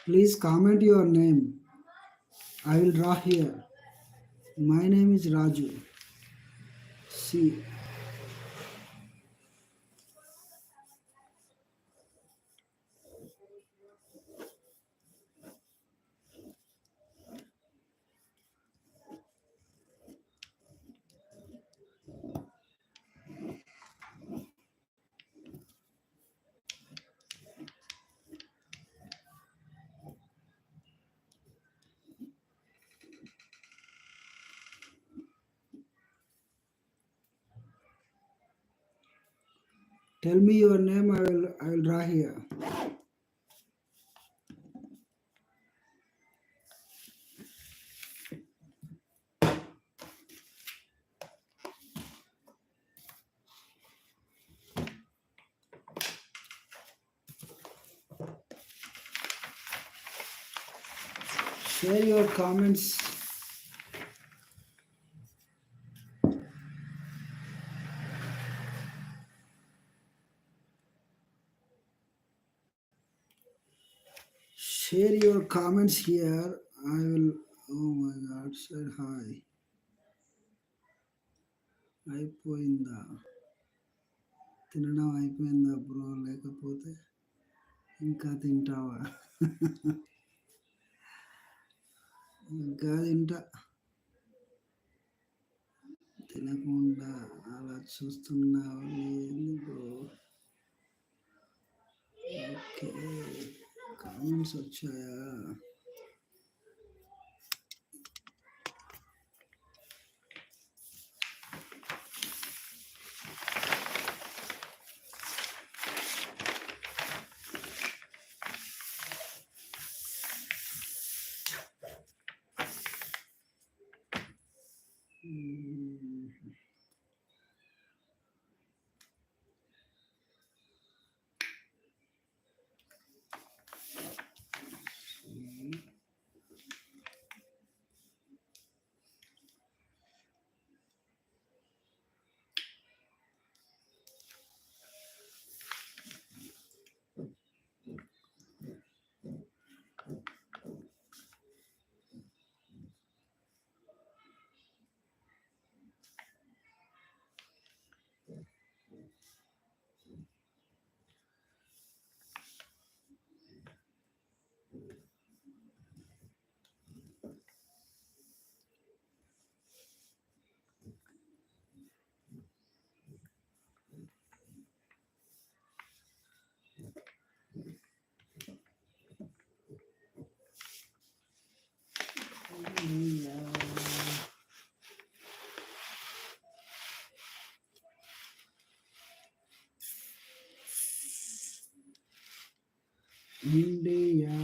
Please comment your name. I will draw here. My name is Raju. See, tell me your name. I will draw here. Share your comments. Share your comments here. I will. Oh my God! Said hi. అయిపోయిందా తినడం అయిపోయిందా bro లేకపోతే ఇంకా తింటావా ఇంకా తింటా తినకుండా అలా చూస్తున్నావు ఏంది బ్రో ఓకే కామెంట్స్ వచ్చాయా ఇండియా